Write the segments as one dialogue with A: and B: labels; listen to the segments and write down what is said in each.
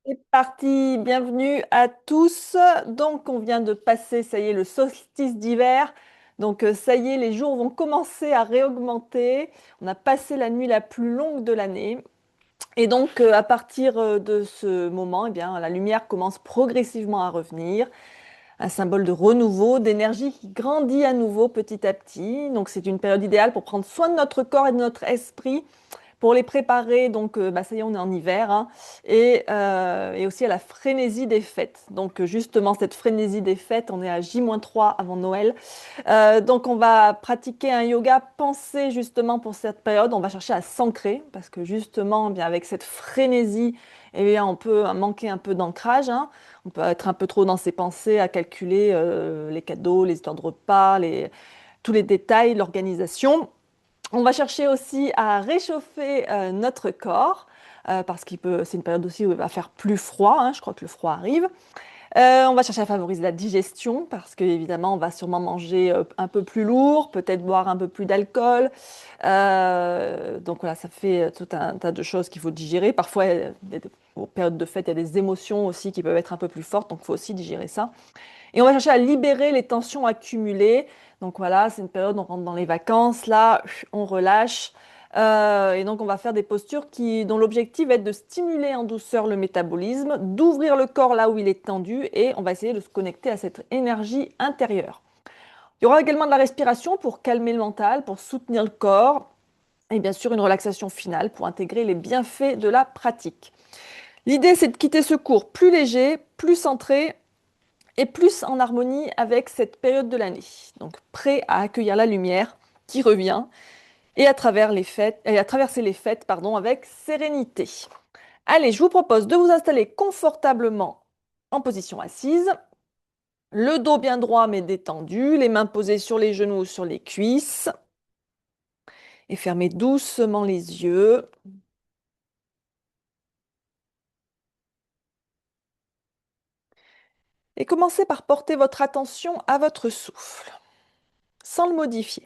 A: C'est parti, bienvenue à tous. Donc, on vient de passer, ça y est, le solstice d'hiver. Donc, ça y est, les jours vont commencer à réaugmenter. On a passé la nuit la plus longue de l'année. Et donc, à partir de ce moment, eh bien, la lumière commence progressivement à revenir. Un symbole de renouveau, d'énergie qui grandit à nouveau petit à petit. Donc, c'est une période idéale pour prendre soin de notre corps et de notre esprit pour les préparer, donc bah, ça y est, on est en hiver, hein, et aussi à la frénésie des fêtes. Donc justement, cette frénésie des fêtes, on est à J-3 avant Noël. Donc on va pratiquer un yoga pensé justement pour cette période. On va chercher à s'ancrer parce que justement, eh bien, avec cette frénésie, eh bien, on peut manquer un peu d'ancrage, hein. On peut être un peu trop dans ses pensées, à calculer les cadeaux, les histoires de repas, tous les détails, l'organisation. On va chercher aussi à réchauffer notre corps parce c'est une période aussi où il va faire plus froid, hein, je crois que le froid arrive. On va chercher à favoriser la digestion parce qu'évidemment, on va sûrement manger un peu plus lourd, peut-être boire un peu plus d'alcool. Donc voilà, ça fait tout un tas de choses qu'il faut digérer. Parfois, aux périodes de fête, il y a des émotions aussi qui peuvent être un peu plus fortes, donc il faut aussi digérer ça. Et on va chercher à libérer les tensions accumulées. Donc voilà, c'est une période, on rentre dans les vacances, là, on relâche. Et donc on va faire des postures dont l'objectif va être de stimuler en douceur le métabolisme, d'ouvrir le corps là où il est tendu, et on va essayer de se connecter à cette énergie intérieure. Il y aura également de la respiration pour calmer le mental, pour soutenir le corps, et bien sûr une relaxation finale pour intégrer les bienfaits de la pratique. L'idée, c'est de quitter ce cours plus léger, plus centré, et plus en harmonie avec cette période de l'année. Donc prêt à accueillir la lumière qui revient et à travers les fêtes et à traverser les fêtes pardon avec sérénité. Allez, je vous propose de vous installer confortablement en position assise, le dos bien droit mais détendu, les mains posées sur les genoux ou sur les cuisses et fermez doucement les yeux. Et commencez par porter votre attention à votre souffle, sans le modifier.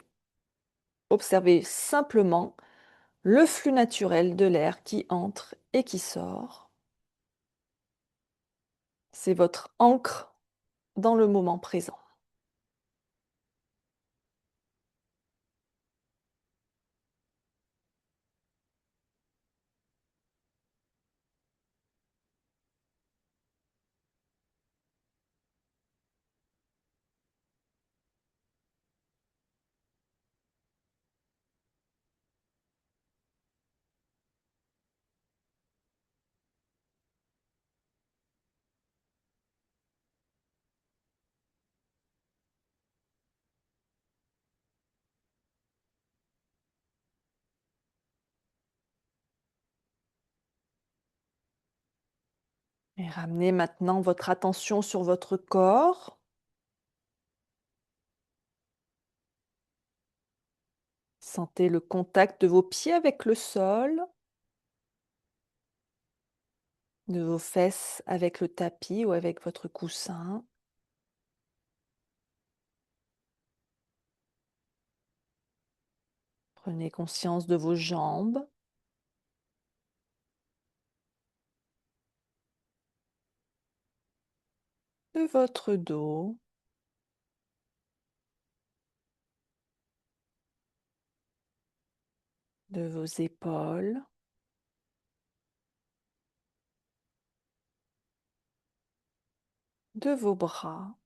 A: Observez simplement le flux naturel de l'air qui entre et qui sort. C'est votre ancre dans le moment présent. Et ramenez maintenant votre attention sur votre corps. Sentez le contact de vos pieds avec le sol, de vos fesses avec le tapis ou avec votre coussin. Prenez conscience de vos jambes, de votre dos, de vos épaules, de vos bras,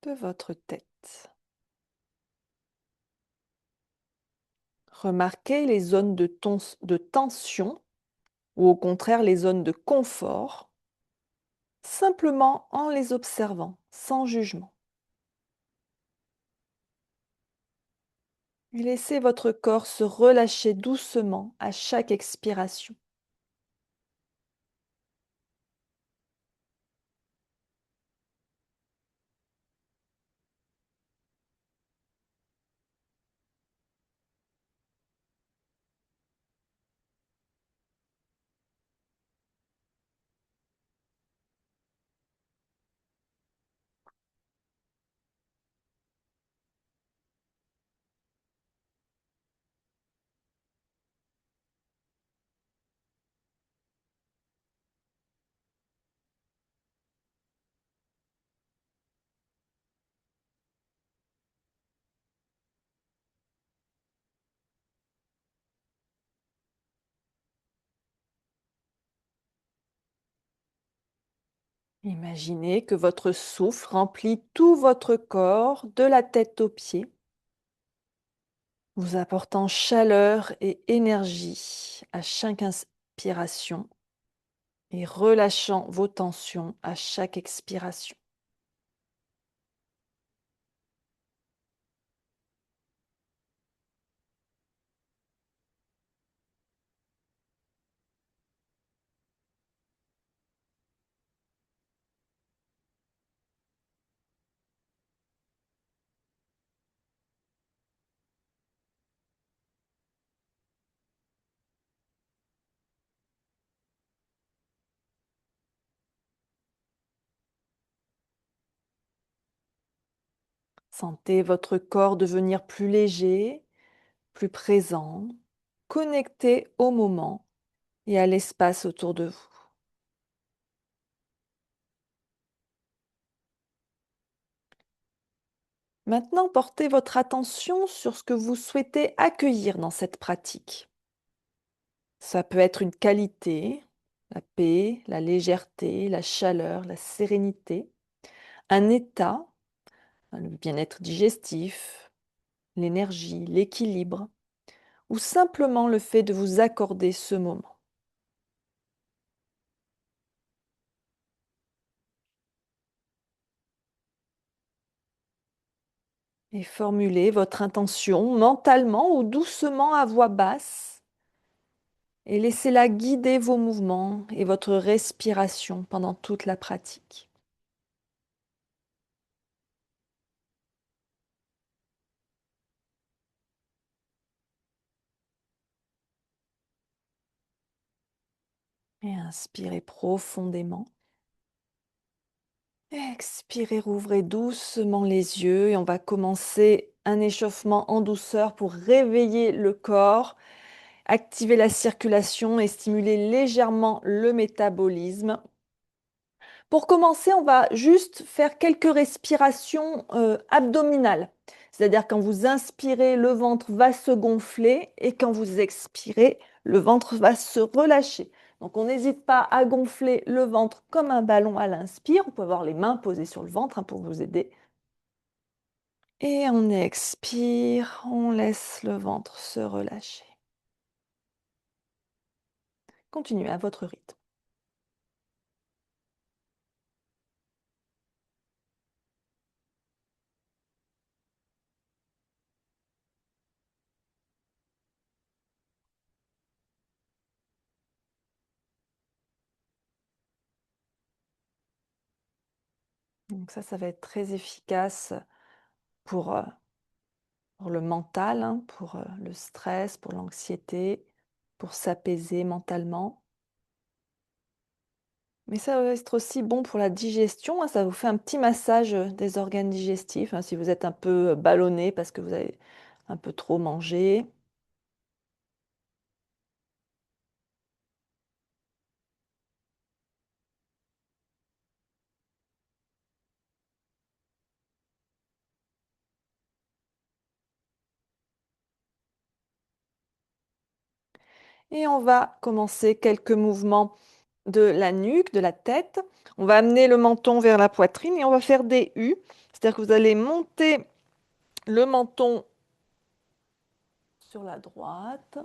A: de votre tête. Remarquez les zones de tension ou au contraire les zones de confort, simplement en les observant, sans jugement. Et laissez votre corps se relâcher doucement à chaque expiration. Imaginez que votre souffle remplit tout votre corps, de la tête aux pieds, vous apportant chaleur et énergie à chaque inspiration et relâchant vos tensions à chaque expiration. Sentez votre corps devenir plus léger, plus présent, connecté au moment et à l'espace autour de vous. Maintenant, portez votre attention sur ce que vous souhaitez accueillir dans cette pratique. Ça peut être une qualité, la paix, la légèreté, la chaleur, la sérénité, un état, le bien-être digestif, l'énergie, l'équilibre, ou simplement le fait de vous accorder ce moment. Et formulez votre intention mentalement ou doucement à voix basse et laissez-la guider vos mouvements et votre respiration pendant toute la pratique. Et inspirez profondément. Expirez, rouvrez doucement les yeux et on va commencer un échauffement en douceur pour réveiller le corps, activer la circulation et stimuler légèrement le métabolisme. Pour commencer, on va juste faire quelques respirations abdominales. C'est-à-dire quand vous inspirez, le ventre va se gonfler et quand vous expirez, le ventre va se relâcher. Donc on n'hésite pas à gonfler le ventre comme un ballon à l'inspire. Vous pouvez avoir les mains posées sur le ventre pour vous aider. Et on expire, on laisse le ventre se relâcher. Continuez à votre rythme. Donc ça va être très efficace pour pour le mental, hein, pour le stress, pour l'anxiété, pour s'apaiser mentalement. Mais ça va être aussi bon pour la digestion, hein, ça vous fait un petit massage des organes digestifs, hein, si vous êtes un peu ballonné parce que vous avez un peu trop mangé. Et on va commencer quelques mouvements de la nuque, de la tête. On va amener le menton vers la poitrine et on va faire des U. C'est-à-dire que vous allez monter le menton sur la droite,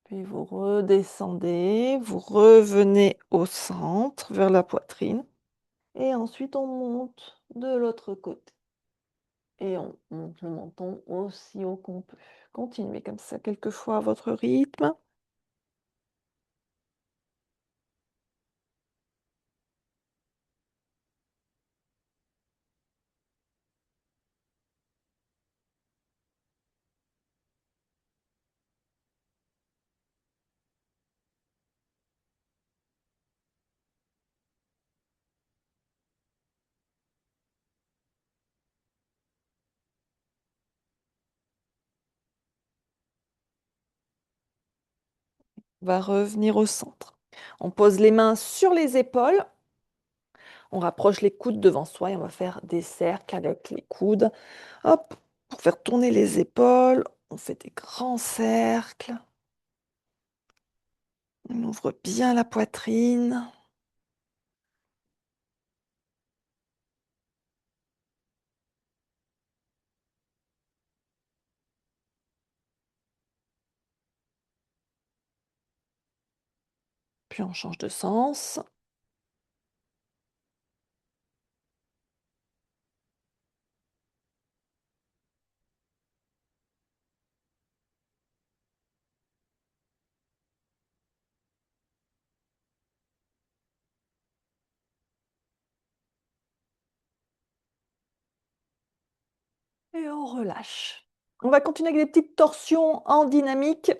A: puis vous redescendez, vous revenez au centre, vers la poitrine. Et ensuite, on monte de l'autre côté. Et on monte le menton aussi haut qu'on peut. Continuez comme ça quelques fois à votre rythme. On va revenir au centre. On pose les mains sur les épaules. On rapproche les coudes devant soi et on va faire des cercles avec les coudes. Hop, pour faire tourner les épaules, on fait des grands cercles. On ouvre bien la poitrine. Puis on change de sens. Et on relâche. On va continuer avec des petites torsions en dynamique.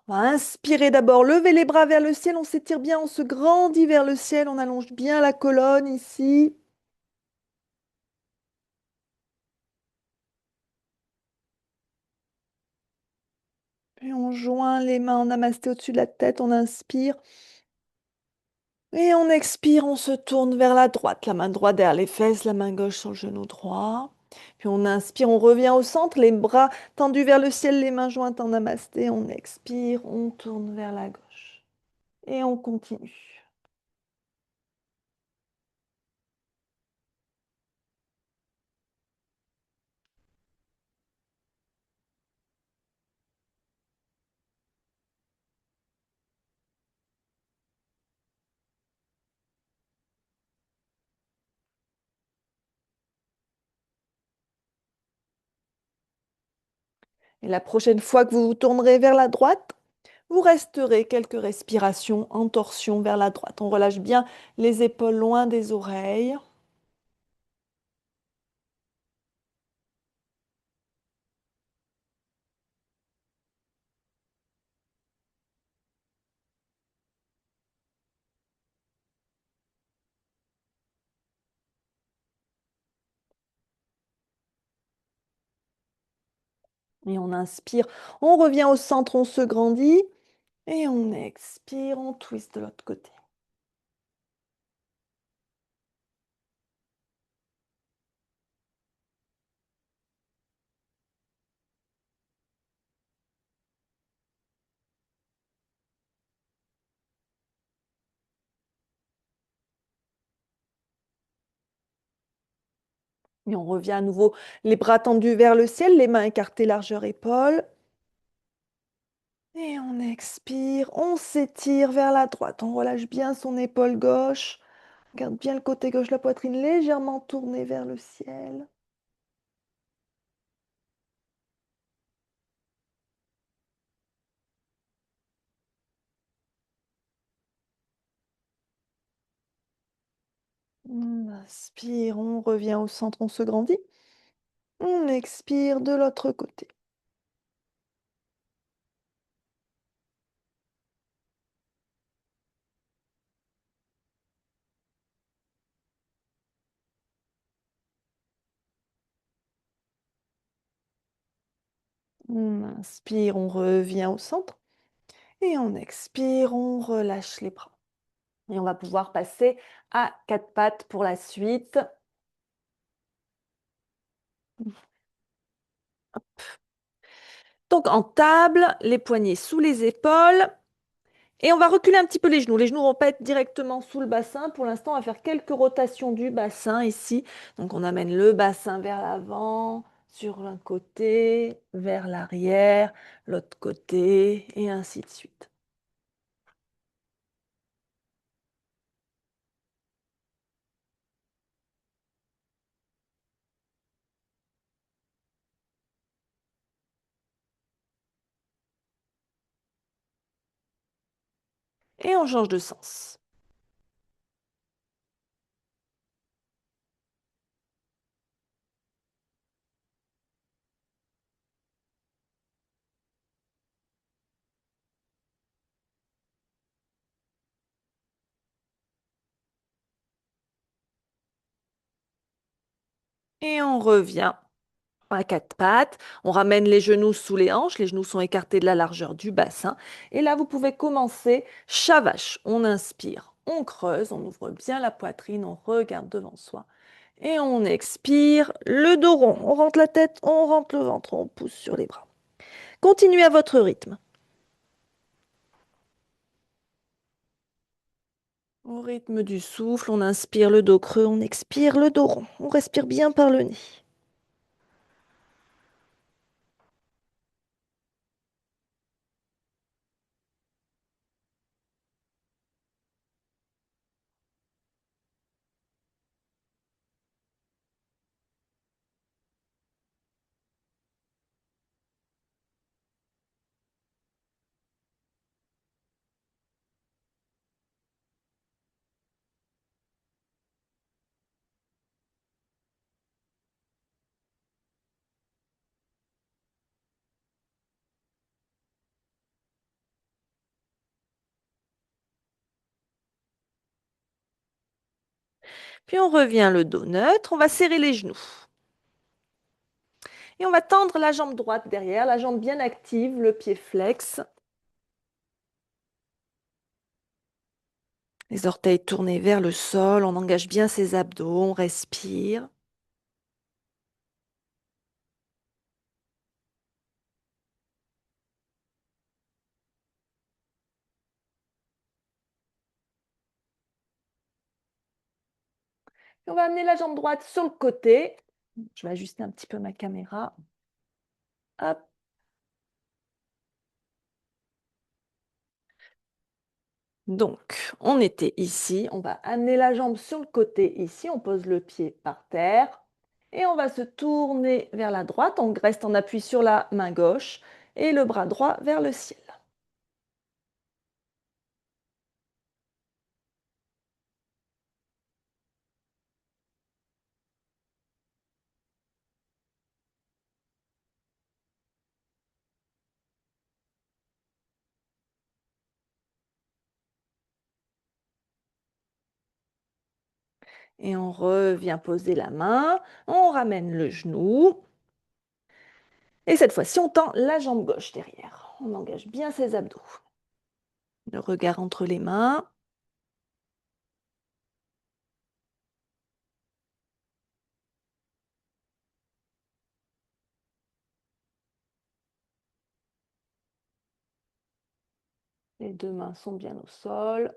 A: On va inspirer d'abord, lever les bras vers le ciel, on s'étire bien, on se grandit vers le ciel, on allonge bien la colonne ici. Puis on joint les mains en namasté au-dessus de la tête, on inspire. Et on expire, on se tourne vers la droite, la main droite derrière les fesses, la main gauche sur le genou droit. Puis on inspire, on revient au centre, les bras tendus vers le ciel, les mains jointes en namasté. On expire, on tourne vers la gauche. Et on continue. Et la prochaine fois que vous vous tournerez vers la droite, vous resterez quelques respirations en torsion vers la droite. On relâche bien les épaules loin des oreilles. Et on inspire, on revient au centre, on se grandit. Et on expire, on twist de l'autre côté. Et on revient à nouveau, les bras tendus vers le ciel, les mains écartées largeur épaule. Et on expire, on s'étire vers la droite, on relâche bien son épaule gauche. Garde bien le côté gauche, la poitrine légèrement tournée vers le ciel. On inspire, on revient au centre, on se grandit. On expire de l'autre côté. On inspire, on revient au centre. Et on expire, on relâche les bras. Et on va pouvoir passer à quatre pattes pour la suite. Donc en table, les poignets sous les épaules. Et on va reculer un petit peu les genoux. Les genoux vont pas être directement sous le bassin. Pour l'instant, on va faire quelques rotations du bassin ici. Donc on amène le bassin vers l'avant, sur un côté, vers l'arrière, l'autre côté, et ainsi de suite. Et on change de sens. Et on revient à quatre pattes. On ramène les genoux sous les hanches. Les genoux sont écartés de la largeur du bassin. Et là, vous pouvez commencer chat vache. On inspire, on creuse, on ouvre bien la poitrine, on regarde devant soi. Et on expire, le dos rond. On rentre la tête, on rentre le ventre, on pousse sur les bras. Continuez à votre rythme. Au rythme du souffle, on inspire le dos creux, on expire le dos rond. On respire bien par le nez. Puis on revient le dos neutre, on va serrer les genoux. Et on va tendre la jambe droite derrière, la jambe bien active, le pied flex. Les orteils tournés vers le sol, on engage bien ses abdos, on respire. Et on va amener la jambe droite sur le côté. Je vais ajuster un petit peu ma caméra. Hop. Donc, on était ici, on va amener la jambe sur le côté ici, on pose le pied par terre et on va se tourner vers la droite, on reste en appui sur la main gauche et le bras droit vers le ciel. Et on revient poser la main, on ramène le genou. Et cette fois-ci, on tend la jambe gauche derrière. On engage bien ses abdos. Le regard entre les mains. Les deux mains sont bien au sol.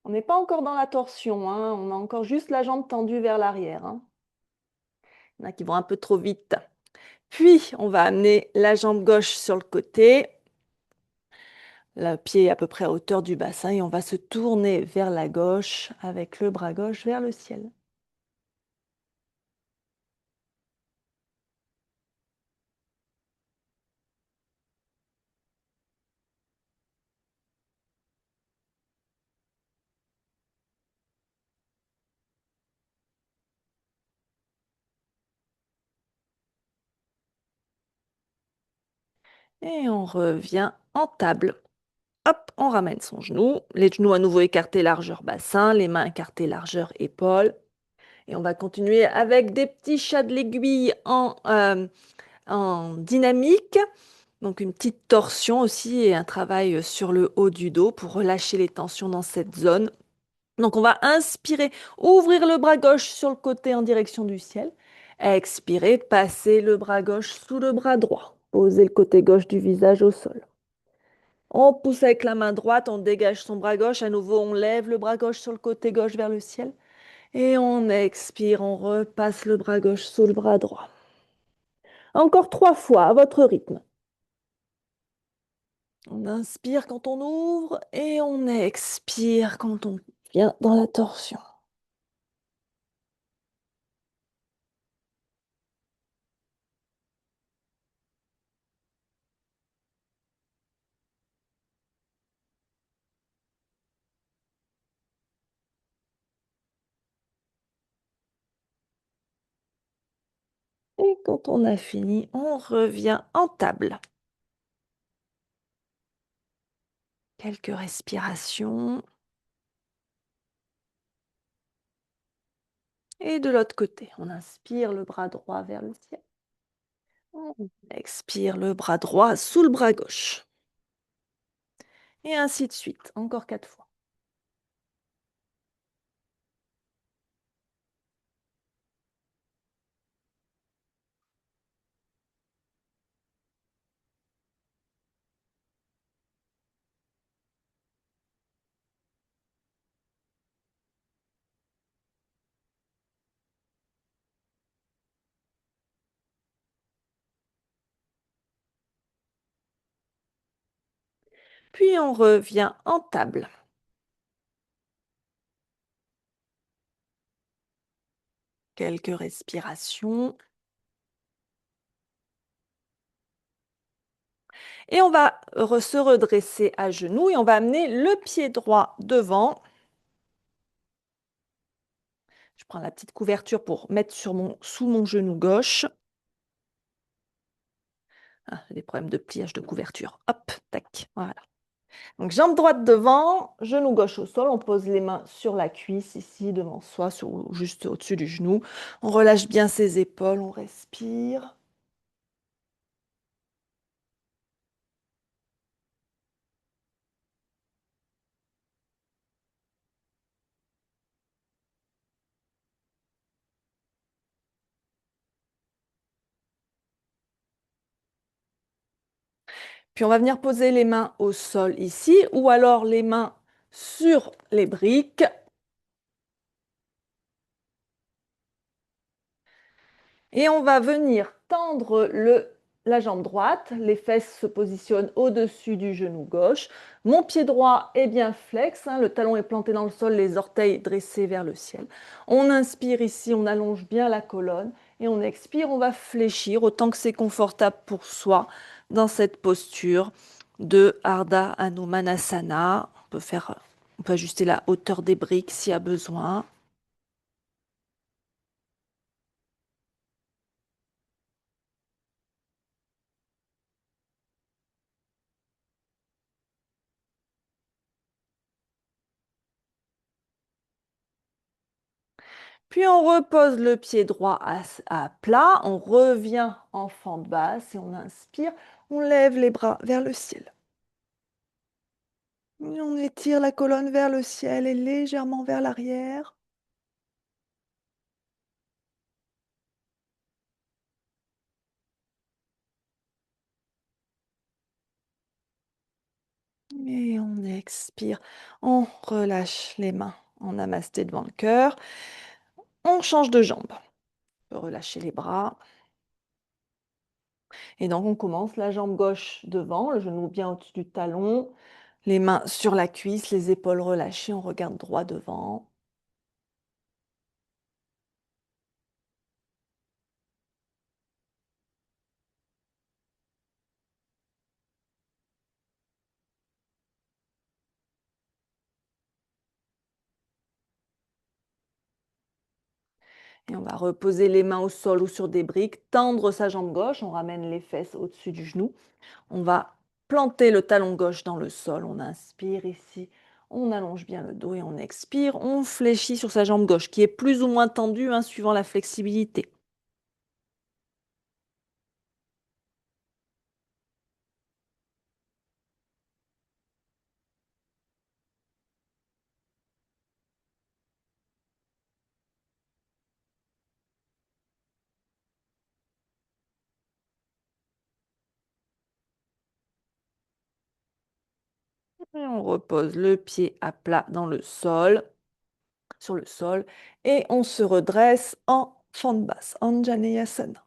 A: On n'est pas encore dans la torsion, hein. On a encore juste la jambe tendue vers l'arrière, hein. Il y en a qui vont un peu trop vite. Puis, on va amener la jambe gauche sur le côté, le pied à peu près à hauteur du bassin, et on va se tourner vers la gauche avec le bras gauche vers le ciel. Et on revient en table. Hop, on ramène son genou, les genoux à nouveau écartés largeur bassin, les mains écartées largeur épaule. Et on va continuer avec des petits chats de l'aiguille en dynamique. Donc une petite torsion aussi et un travail sur le haut du dos pour relâcher les tensions dans cette zone. Donc on va inspirer, ouvrir le bras gauche sur le côté en direction du ciel. Expirer, passer le bras gauche sous le bras droit. Poser le côté gauche du visage au sol. On pousse avec la main droite, on dégage son bras gauche. À nouveau, on lève le bras gauche sur le côté gauche vers le ciel. Et on expire, on repasse le bras gauche sous le bras droit. Encore 3 fois à votre rythme. On inspire quand on ouvre et on expire quand on vient dans la torsion. Et quand on a fini, on revient en table. Quelques respirations. Et de l'autre côté, on inspire le bras droit vers le ciel. On expire le bras droit sous le bras gauche. Et ainsi de suite, encore 4 fois. Puis on revient en table. Quelques respirations. Et on va se redresser à genoux et on va amener le pied droit devant. Je prends la petite couverture pour mettre sous mon genou gauche. Ah, j'ai des problèmes de pliage de couverture. Hop, tac, voilà. Donc, jambe droite devant, genou gauche au sol. On pose les mains sur la cuisse, ici, devant soi, juste au-dessus du genou. On relâche bien ses épaules, on respire. Puis on va venir poser les mains au sol ici, ou alors les mains sur les briques. Et on va venir tendre la jambe droite. Les fesses se positionnent au-dessus du genou gauche. Mon pied droit est bien flex, hein, le talon est planté dans le sol, les orteils dressés vers le ciel. On inspire ici, on allonge bien la colonne. Et on expire, on va fléchir autant que c'est confortable pour soi dans cette posture de Ardha Hanumanasana. On peut ajuster la hauteur des briques s'il y a besoin. Puis on repose le pied droit à plat, on revient en fente basse et on inspire, on lève les bras vers le ciel. Et on étire la colonne vers le ciel et légèrement vers l'arrière. Et on expire, on relâche les mains en namasté devant le cœur. On change de jambe. On peut relâcher les bras. Et donc on commence la jambe gauche devant, le genou bien au-dessus du talon, les mains sur la cuisse, les épaules relâchées, on regarde droit devant. Et on va reposer les mains au sol ou sur des briques, tendre sa jambe gauche, on ramène les fesses au-dessus du genou. On va planter le talon gauche dans le sol, on inspire ici, on allonge bien le dos et on expire, on fléchit sur sa jambe gauche qui est plus ou moins tendue hein, suivant la flexibilité. Et on repose le pied à plat dans le sol, sur le sol, et on se redresse en fente basse, Anjaneyasana.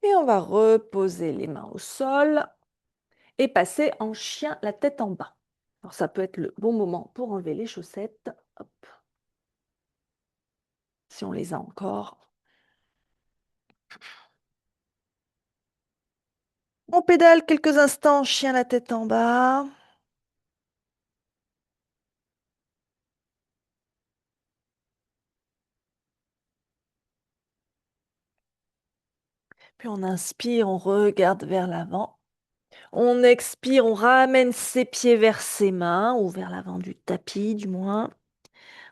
A: Et on va reposer les mains au sol et passer en chien la tête en bas. Alors ça peut être le bon moment pour enlever les chaussettes, hop, si on les a encore. On pédale quelques instants, chien la tête en bas. Puis on inspire, on regarde vers l'avant. On expire, on ramène ses pieds vers ses mains ou vers l'avant du tapis du moins.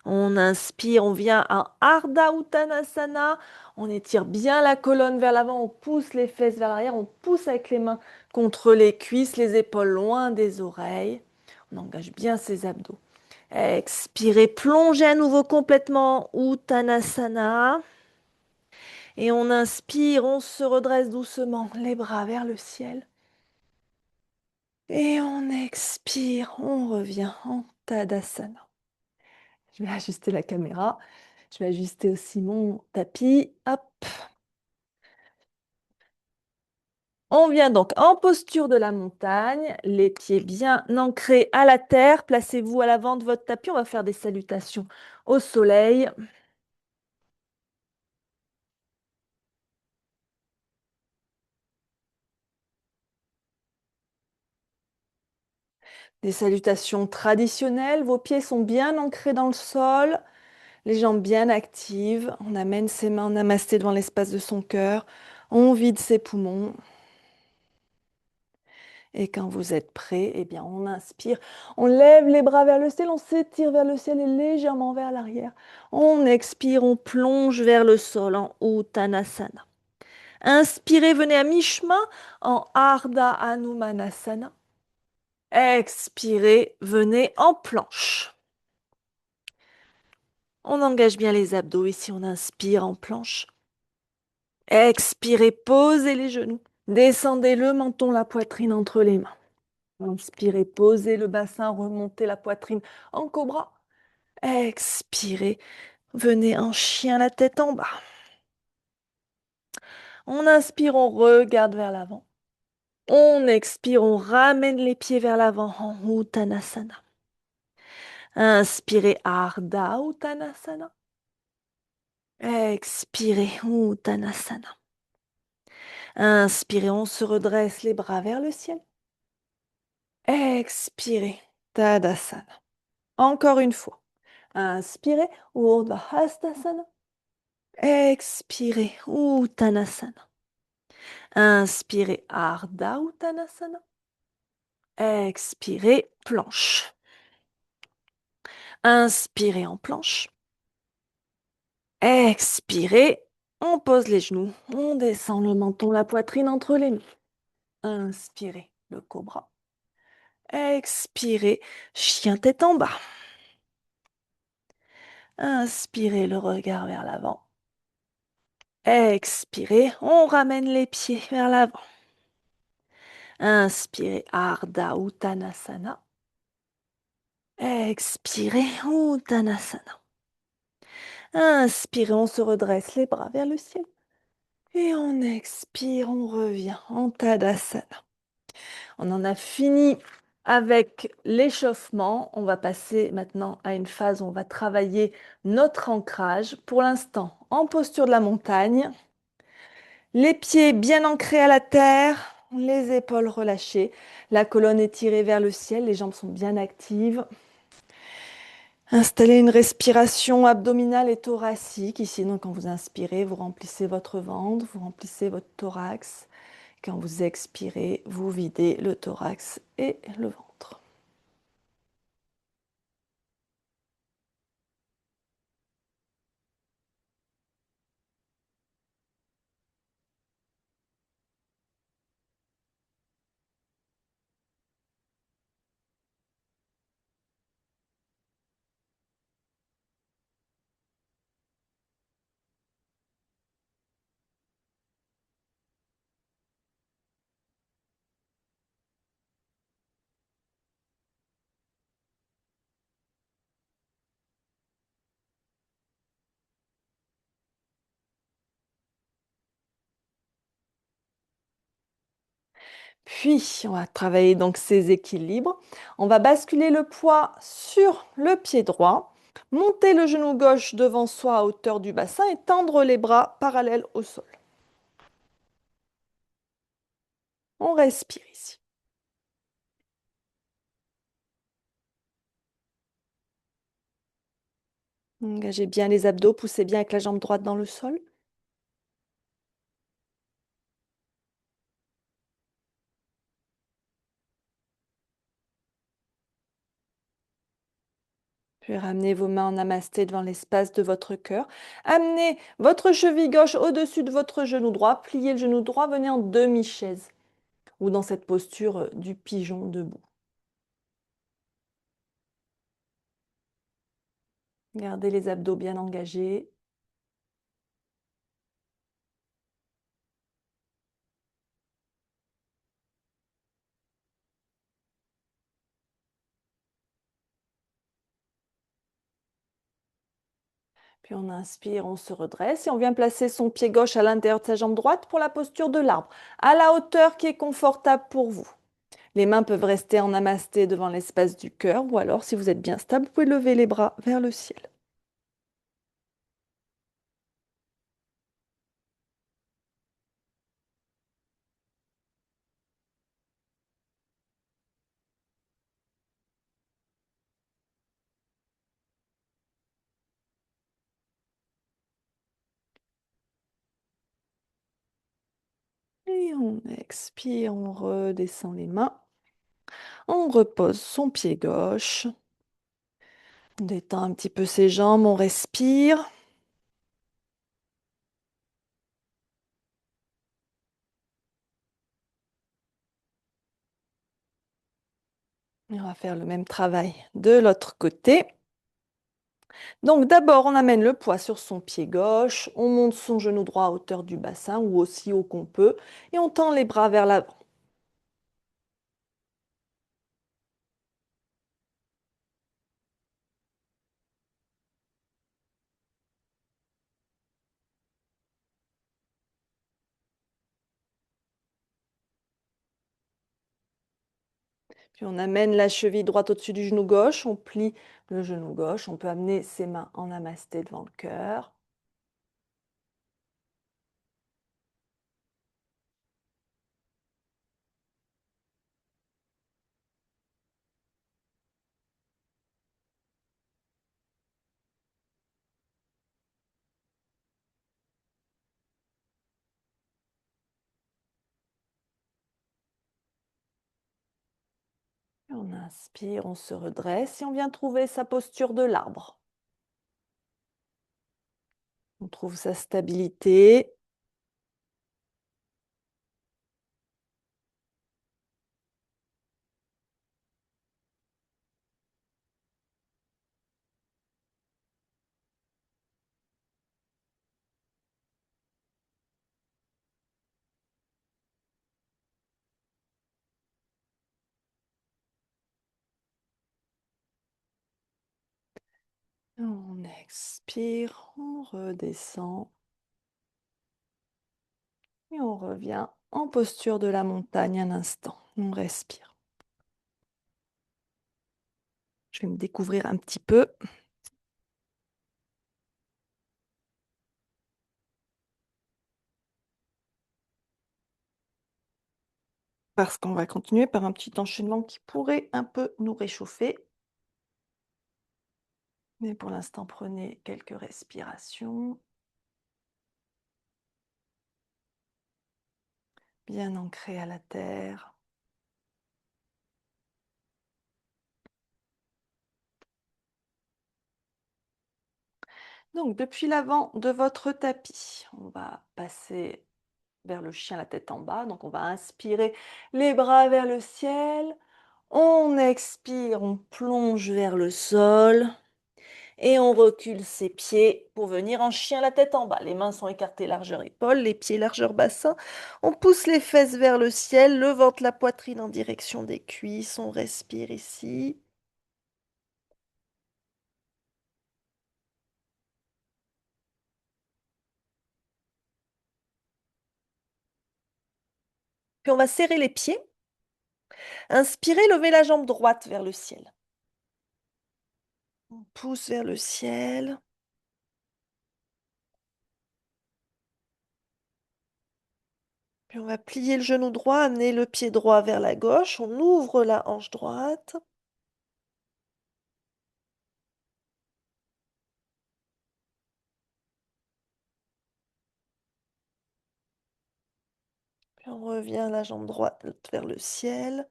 A: On inspire, on vient à Ardha Uttanasana. On étire bien la colonne vers l'avant, on pousse les fesses vers l'arrière, on pousse avec les mains contre les cuisses, les épaules loin des oreilles. On engage bien ses abdos. Expirez, plongez à nouveau complètement Uttanasana. Et on inspire, on se redresse doucement, les bras vers le ciel. Et on expire, on revient en Tadasana. Je vais ajuster la caméra. Je vais ajuster aussi mon tapis. Hop. On vient donc en posture de la montagne, les pieds bien ancrés à la terre. Placez-vous à l'avant de votre tapis. On va faire des salutations au soleil. Des salutations traditionnelles. Vos pieds sont bien ancrés dans le sol, les jambes bien actives. On amène ses mains en namasté devant l'espace de son cœur. On vide ses poumons. Et quand vous êtes prêt, eh bien, on inspire. On lève les bras vers le ciel, on s'étire vers le ciel et légèrement vers l'arrière. On expire, on plonge vers le sol en Uttanasana. Inspirez, venez à mi-chemin en Ardha Hanumanasana. Expirez, venez en planche. On engage bien les abdos ici, on inspire en planche. Expirez, posez les genoux. Descendez le menton, la poitrine entre les mains. Inspirez, posez le bassin, remontez la poitrine en cobra. Expirez, venez en chien, la tête en bas. On inspire, on regarde vers l'avant. On expire, on ramène les pieds vers l'avant en Uttanasana. Inspirez, Ardha Uttanasana. Expirez, Uttanasana. Inspirez, on se redresse les bras vers le ciel. Expirez, Tadasana. Encore une fois. Inspirez, Urdhva Hastasana. Expirez, Uttanasana. Inspirez, Ardha Uttanasana. Expirez, planche. Inspirez en planche. Expirez, on pose les genoux. On descend le menton, la poitrine entre les mains. Inspirez, le cobra. Expirez, chien tête en bas. Inspirez, le regard vers l'avant. Expirez, on ramène les pieds vers l'avant. Inspirez, Ardha Uttanasana. Expirez, Uttanasana. Inspirez, on se redresse les bras vers le ciel. Et on expire, on revient en Tadasana. On en a fini avec l'échauffement. On va passer maintenant à une phase où on va travailler notre ancrage. Pour l'instant, en posture de la montagne. Les pieds bien ancrés à la terre, les épaules relâchées. La colonne est tirée vers le ciel, les jambes sont bien actives. Installez une respiration abdominale et thoracique. Ici, donc, quand vous inspirez, vous remplissez votre ventre, vous remplissez votre thorax. Quand vous expirez, vous videz le thorax et le ventre. Puis, on va travailler donc ces équilibres. On va basculer le poids sur le pied droit, monter le genou gauche devant soi à hauteur du bassin et tendre les bras parallèles au sol. On respire ici. Engagez bien les abdos, poussez bien avec la jambe droite dans le sol. Puis ramenez vos mains en namasté devant l'espace de votre cœur. Amenez votre cheville gauche au-dessus de votre genou droit. Pliez le genou droit, venez en demi-chaise ou dans cette posture du pigeon debout. Gardez les abdos bien engagés. Puis on inspire, on se redresse et on vient placer son pied gauche à l'intérieur de sa jambe droite pour la posture de l'arbre, à la hauteur qui est confortable pour vous. Les mains peuvent rester en namasté devant l'espace du cœur ou alors, si vous êtes bien stable, vous pouvez lever les bras vers le ciel. Et on expire, on redescend les mains. On repose son pied gauche. On détend un petit peu ses jambes, on respire. Et on va faire le même travail de l'autre côté. Donc d'abord, on amène le poids sur son pied gauche, on monte son genou droit à hauteur du bassin ou aussi haut qu'on peut, et on tend les bras vers l'avant. Puis on amène la cheville droite au-dessus du genou gauche, on plie le genou gauche, on peut amener ses mains en namasté devant le cœur. On inspire, on se redresse et on vient trouver sa posture de l'arbre. On trouve sa stabilité. On expire, on redescend et on revient en posture de la montagne un instant. On respire. Je vais me découvrir un petit peu parce qu'on va continuer par un petit enchaînement qui pourrait un peu nous réchauffer. Mais pour l'instant, prenez quelques respirations, bien ancrées à la terre. Donc, depuis l'avant de votre tapis, on va passer vers le chien, la tête en bas. Donc, on va inspirer les bras vers le ciel. On expire, on plonge vers le sol. Et on recule ses pieds pour venir en chien, la tête en bas. Les mains sont écartées largeur épaule, les pieds largeur bassin. On pousse les fesses vers le ciel, le ventre, la poitrine en direction des cuisses. On respire ici. Puis on va serrer les pieds. Inspirez, levez la jambe droite vers le ciel. On pousse vers le ciel. Puis on va plier le genou droit, amener le pied droit vers la gauche. On ouvre la hanche droite. Puis on revient la jambe droite vers le ciel.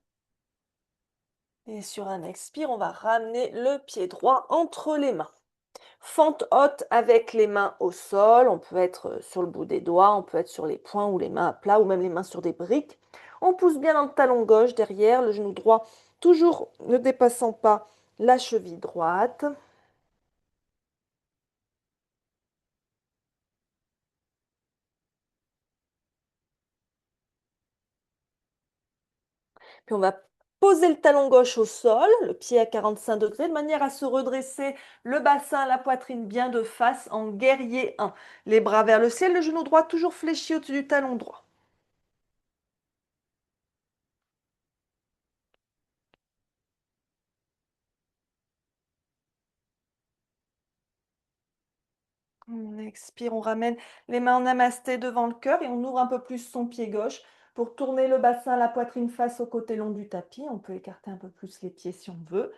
A: Et sur un expire, on va ramener le pied droit entre les mains. Fente haute avec les mains au sol. On peut être sur le bout des doigts, on peut être sur les poings ou les mains à plat ou même les mains sur des briques. On pousse bien dans le talon gauche derrière, le genou droit, toujours ne dépassant pas la cheville droite. Puis on va poser le talon gauche au sol, le pied à 45 degrés, de manière à se redresser le bassin, la poitrine bien de face en guerrier 1. Les bras vers le ciel, le genou droit toujours fléchi au-dessus du talon droit. On expire, on ramène les mains en namasté devant le cœur et on ouvre un peu plus son pied gauche pour tourner le bassin, la poitrine face au côté long du tapis. On peut écarter un peu plus les pieds si on veut.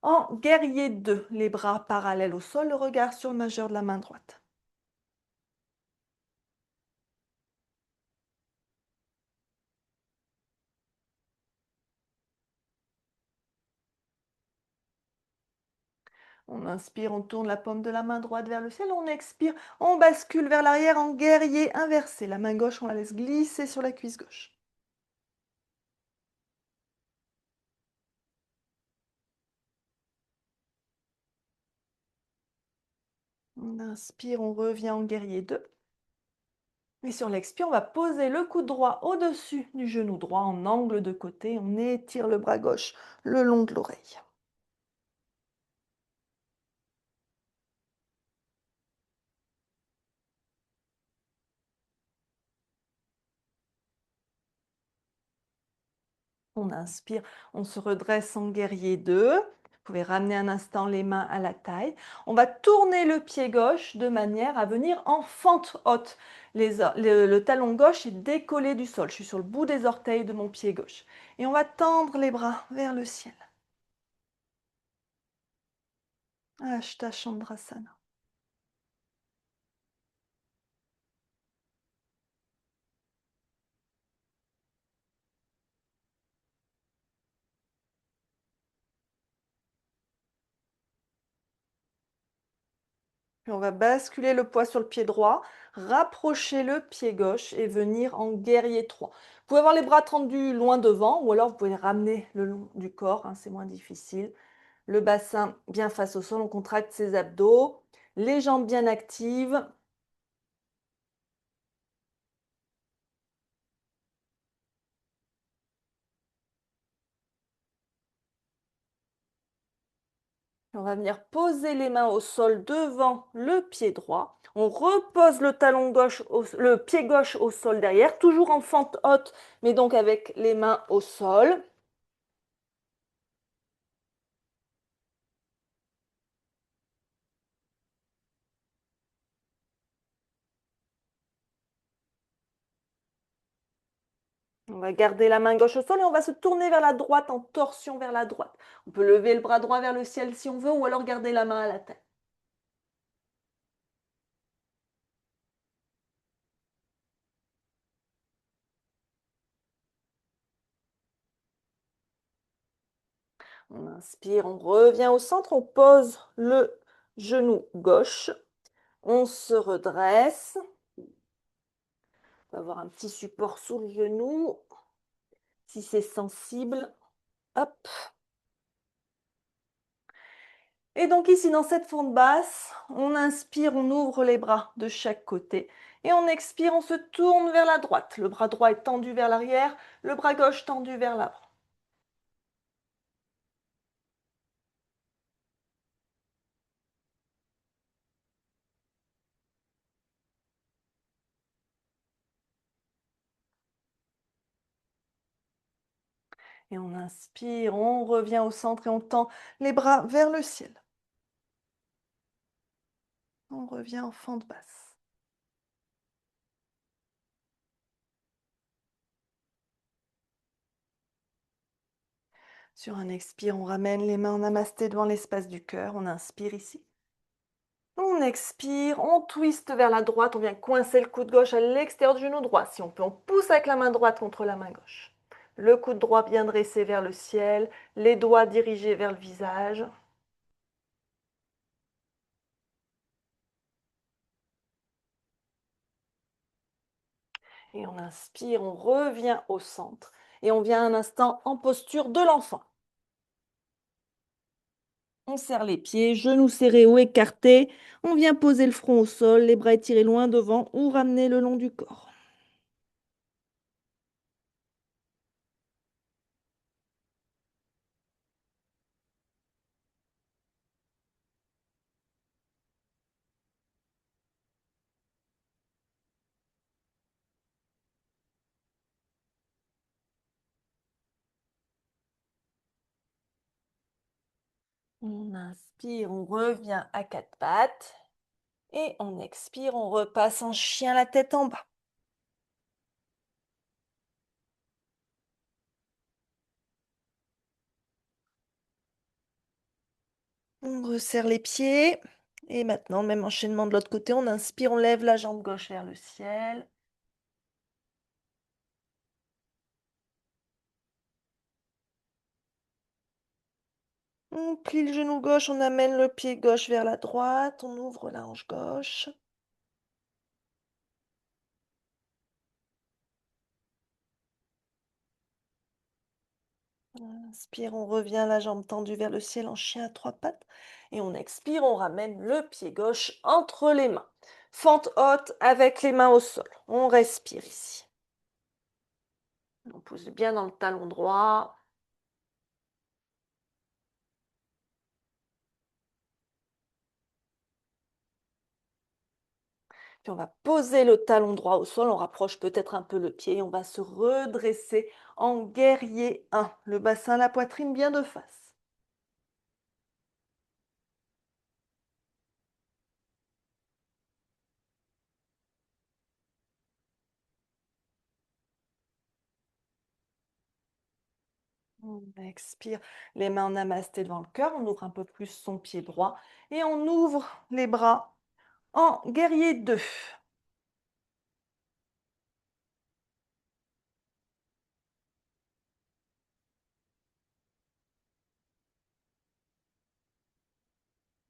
A: En guerrier 2, les bras parallèles au sol, le regard sur le majeur de la main droite. On inspire, on tourne la paume de la main droite vers le ciel. On expire, on bascule vers l'arrière en guerrier inversé. La main gauche, on la laisse glisser sur la cuisse gauche. On inspire, on revient en guerrier 2. Et sur l'expire, on va poser le coude droit au-dessus du genou droit en angle de côté. On étire le bras gauche le long de l'oreille. On inspire, on se redresse en guerrier 2. Vous pouvez ramener un instant les mains à la taille. On va tourner le pied gauche de manière à venir en fente haute. Le talon gauche est décollé du sol. Je suis sur le bout des orteils de mon pied gauche. Et on va tendre les bras vers le ciel. Ashta Chandrasana. Puis on va basculer le poids sur le pied droit, rapprocher le pied gauche et venir en guerrier 3. Vous pouvez avoir les bras tendus loin devant ou alors vous pouvez les ramener le long du corps, hein, c'est moins difficile. Le bassin bien face au sol, on contracte ses abdos, les jambes bien actives. On va venir poser les mains au sol devant le pied droit. On repose le talon gauche, le pied gauche au sol derrière, toujours en fente haute, mais donc avec les mains au sol. On va garder la main gauche au sol et on va se tourner vers la droite en torsion vers la droite. On peut lever le bras droit vers le ciel si on veut ou alors garder la main à la tête. On inspire, on revient au centre, on pose le genou gauche, on se redresse. On va avoir un petit support sous le genou si c'est sensible. Hop. Et donc ici, dans cette fente basse, on inspire, on ouvre les bras de chaque côté. Et on expire, on se tourne vers la droite. Le bras droit est tendu vers l'arrière, le bras gauche tendu vers l'avant. Et on inspire, on revient au centre et on tend les bras vers le ciel. On revient en fente basse. Sur un expire, on ramène les mains en namasté devant l'espace du cœur. On inspire ici. On expire, on twiste vers la droite, on vient coincer le coude gauche à l'extérieur du genou droit. Si on peut, on pousse avec la main droite contre la main gauche. Le coude droit bien dressé vers le ciel, les doigts dirigés vers le visage. Et on inspire, on revient au centre. Et on vient un instant en posture de l'enfant. On serre les pieds, genoux serrés ou écartés. On vient poser le front au sol, les bras étirés loin devant ou ramener le long du corps. On inspire, on revient à quatre pattes. Et on expire, on repasse en chien la tête en bas. On resserre les pieds. Et maintenant, même enchaînement de l'autre côté. On inspire, on lève la jambe gauche vers le ciel. On plie le genou gauche, on amène le pied gauche vers la droite, on ouvre la hanche gauche. Inspire, on revient la jambe tendue vers le ciel en chien à trois pattes. Et on expire, on ramène le pied gauche entre les mains. Fente haute avec les mains au sol. On respire ici. On pousse bien dans le talon droit. Puis on va poser le talon droit au sol. On rapproche peut-être un peu le pied. On va se redresser en guerrier 1. Le bassin, la poitrine bien de face. On expire, les mains en namasté devant le cœur. On ouvre un peu plus son pied droit. Et on ouvre les bras en guerrier 2.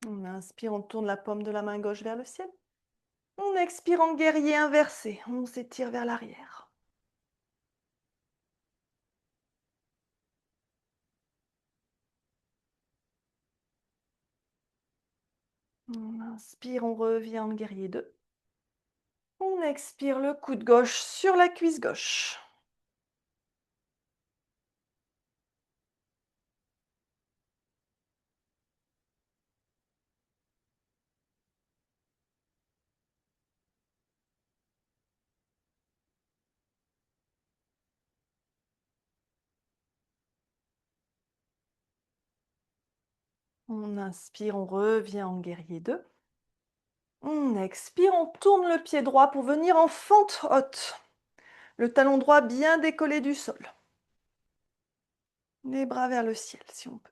A: On inspire, on tourne la paume de la main gauche vers le ciel. On expire en guerrier inversé. On s'étire vers l'arrière. On inspire, on revient en guerrier 2. On expire le coude gauche sur la cuisse gauche. On inspire, on revient en guerrier 2. On expire, on tourne le pied droit pour venir en fente haute. Le talon droit bien décollé du sol. Les bras vers le ciel si on peut.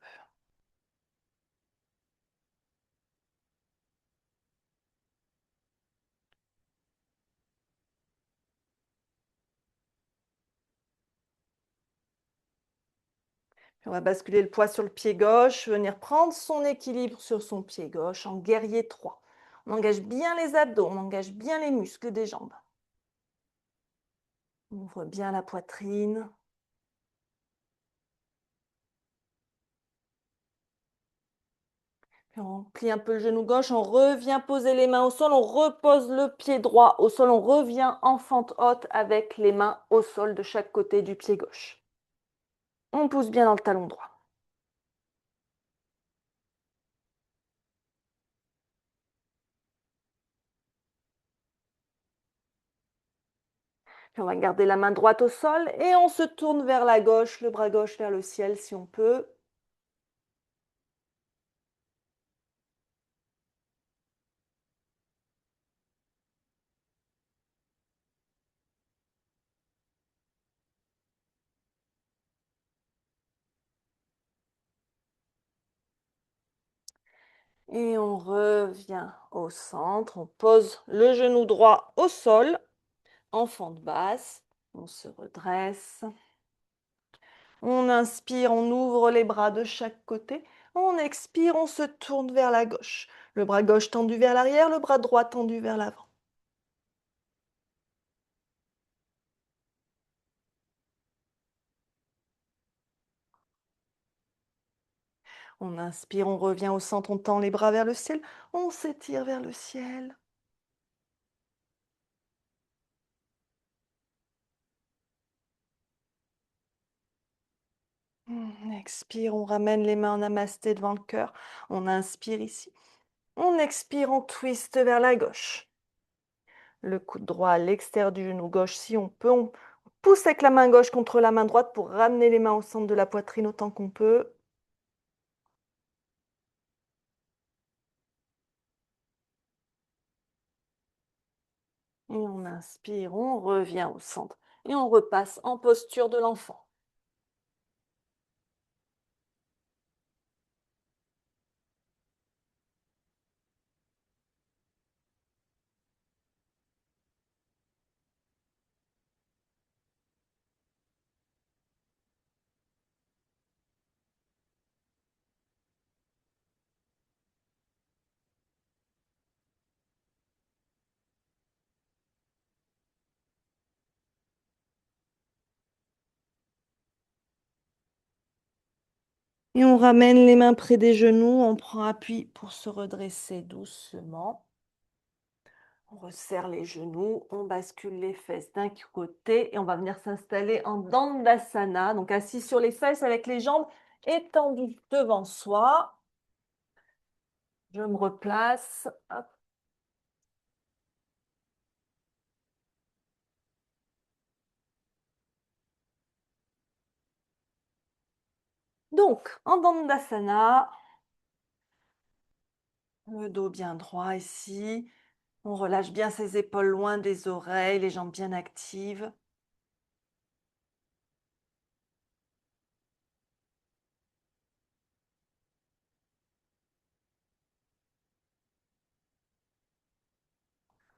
A: Puis on va basculer le poids sur le pied gauche, venir prendre son équilibre sur son pied gauche en guerrier 3. On engage bien les abdos, on engage bien les muscles des jambes. On ouvre bien la poitrine. Puis on plie un peu le genou gauche, on revient poser les mains au sol, on repose le pied droit au sol, on revient en fente haute avec les mains au sol de chaque côté du pied gauche. On pousse bien dans le talon droit. Puis on va garder la main droite au sol et on se tourne vers la gauche, le bras gauche vers le ciel si on peut. Et on revient au centre, on pose le genou droit au sol, en fente basse, on se redresse. On inspire, on ouvre les bras de chaque côté. On expire, on se tourne vers la gauche. Le bras gauche tendu vers l'arrière, le bras droit tendu vers l'avant. On inspire, on revient au centre, on tend les bras vers le ciel. On s'étire vers le ciel. On expire, on ramène les mains en namasté devant le cœur. On inspire ici. On expire, on twist vers la gauche. Le coude droit à l'extérieur du genou gauche si on peut. On pousse avec la main gauche contre la main droite pour ramener les mains au centre de la poitrine autant qu'on peut. Et on inspire, on revient au centre. Et on repasse en posture de l'enfant. Et on ramène les mains près des genoux, on prend appui pour se redresser doucement. On resserre les genoux, on bascule les fesses d'un côté et on va venir s'installer en Dandasana, donc assis sur les fesses avec les jambes étendues devant soi. Je me replace. Hop. Donc, en Dandasana, le dos bien droit ici. On relâche bien ses épaules loin des oreilles, les jambes bien actives.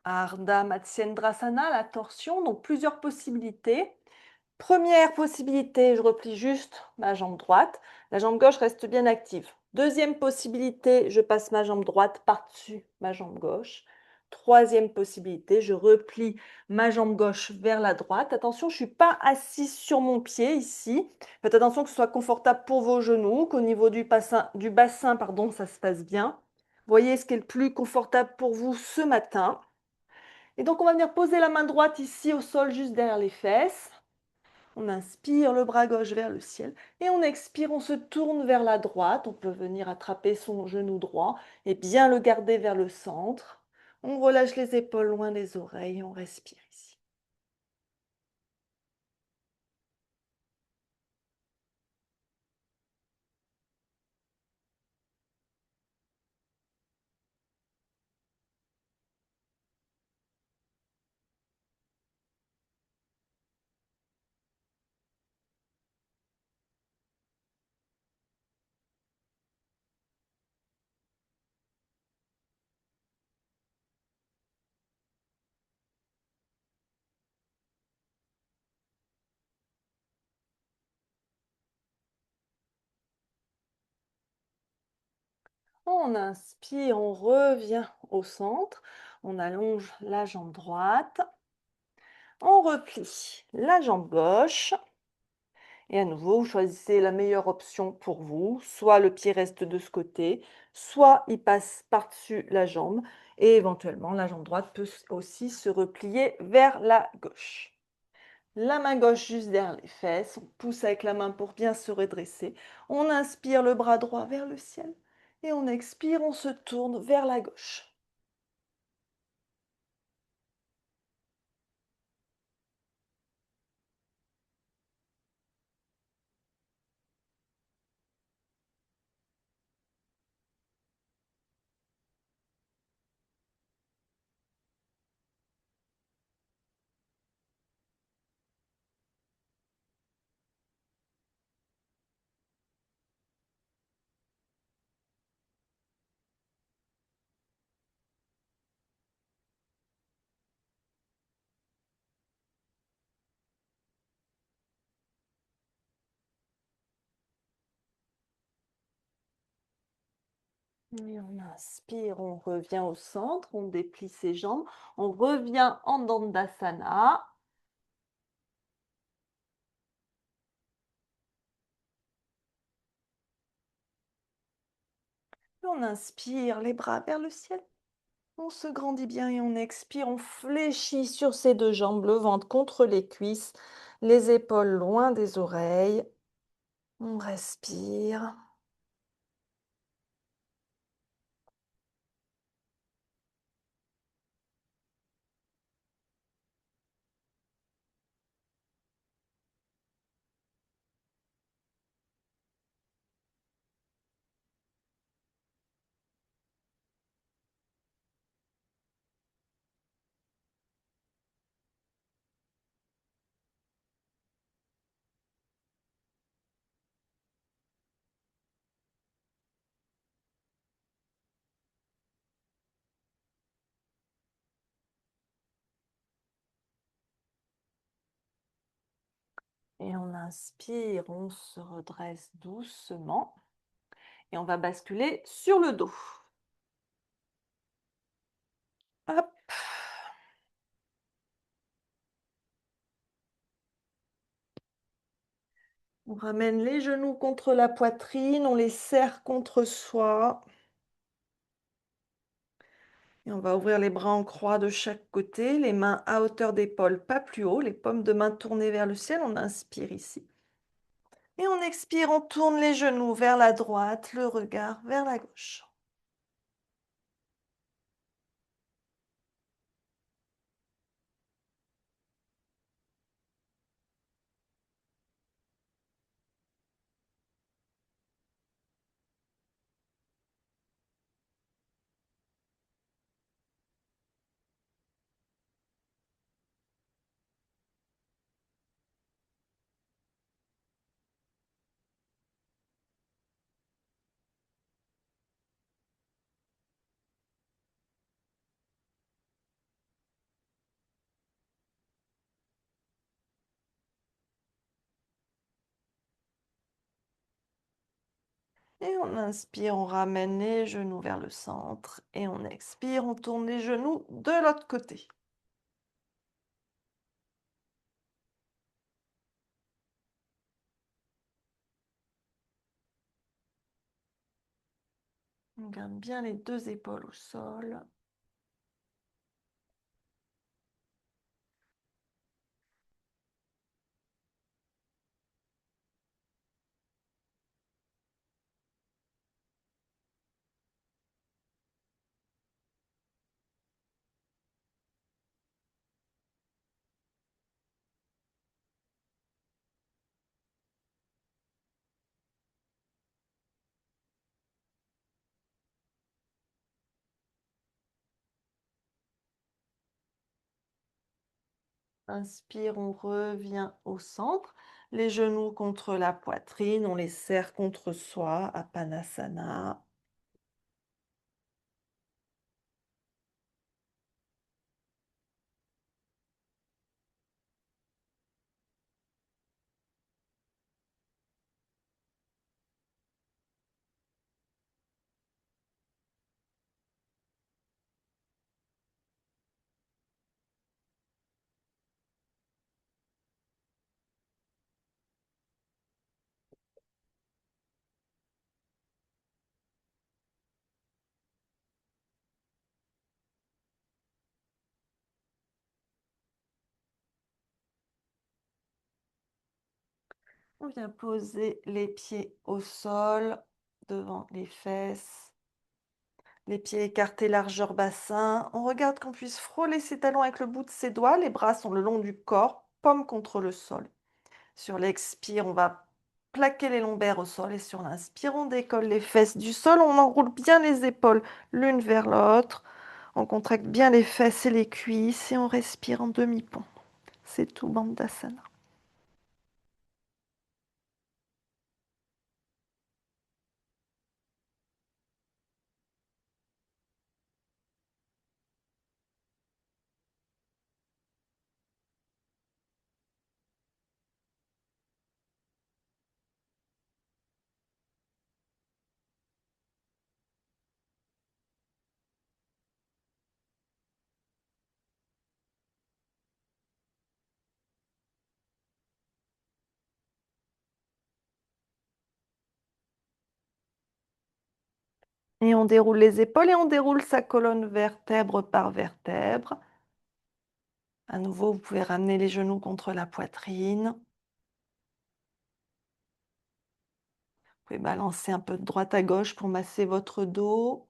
A: Ardha Matsyendrasana, la torsion, donc plusieurs possibilités. Première possibilité, je replie juste ma jambe droite. La jambe gauche reste bien active. Deuxième possibilité, je passe ma jambe droite par-dessus ma jambe gauche. Troisième possibilité, je replie ma jambe gauche vers la droite. Attention, je ne suis pas assise sur mon pied ici. Faites attention que ce soit confortable pour vos genoux, qu'au niveau du bassin, pardon, ça se passe bien. Voyez ce qui est le plus confortable pour vous ce matin. Et donc, on va venir poser la main droite ici au sol, juste derrière les fesses. On inspire le bras gauche vers le ciel et on expire, on se tourne vers la droite. On peut venir attraper son genou droit et bien le garder vers le centre. On relâche les épaules loin des oreilles, on respire ici. On inspire, on revient au centre. On allonge la jambe droite. On replie la jambe gauche. Et à nouveau, vous choisissez la meilleure option pour vous. Soit le pied reste de ce côté, soit il passe par-dessus la jambe. Et éventuellement, la jambe droite peut aussi se replier vers la gauche. La main gauche juste derrière les fesses. On pousse avec la main pour bien se redresser. On inspire le bras droit vers le ciel. Et on expire, on se tourne vers la gauche. Et on inspire, on revient au centre, on déplie ses jambes, on revient en Dandasana. On inspire, les bras vers le ciel. On se grandit bien et on expire. On fléchit sur ses deux jambes, le ventre contre les cuisses, les épaules loin des oreilles. On respire. Et on inspire, on se redresse doucement. Et on va basculer sur le dos. Hop. On ramène les genoux contre la poitrine, on les serre contre soi. Et on va ouvrir les bras en croix de chaque côté, les mains à hauteur d'épaule, pas plus haut, les paumes de main tournées vers le ciel. On inspire ici. Et on expire, on tourne les genoux vers la droite, le regard vers la gauche. Et on inspire, on ramène les genoux vers le centre. Et on expire, on tourne les genoux de l'autre côté. On garde bien les deux épaules au sol. Inspire, on revient au centre. Les genoux contre la poitrine, on les serre contre soi, Apanasana. On vient poser les pieds au sol, devant les fesses. Les pieds écartés largeur bassin. On regarde qu'on puisse frôler ses talons avec le bout de ses doigts. Les bras sont le long du corps, paume contre le sol. Sur l'expire, on va plaquer les lombaires au sol et sur l'inspire, on décolle les fesses du sol. On enroule bien les épaules l'une vers l'autre. On contracte bien les fesses et les cuisses et on respire en demi-pont. C'est tout, Bandhasana. Et on déroule les épaules et on déroule sa colonne vertèbre par vertèbre. À nouveau, vous pouvez ramener les genoux contre la poitrine. Vous pouvez balancer un peu de droite à gauche pour masser votre dos.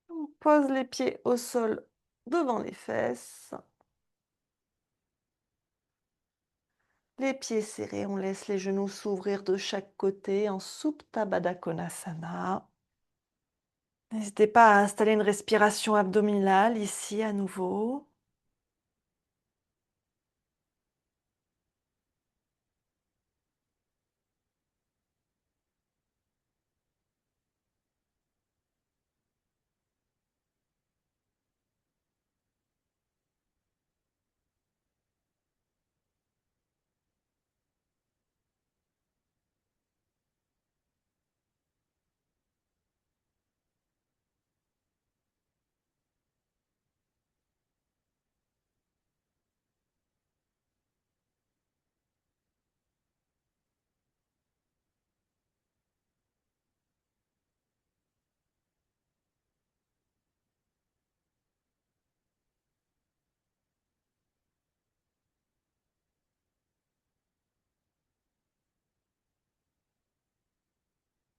A: On pose les pieds au sol devant les fesses. Les pieds serrés, on laisse les genoux s'ouvrir de chaque côté en Supta Baddha Konasana. N'hésitez pas à installer une respiration abdominale ici à nouveau.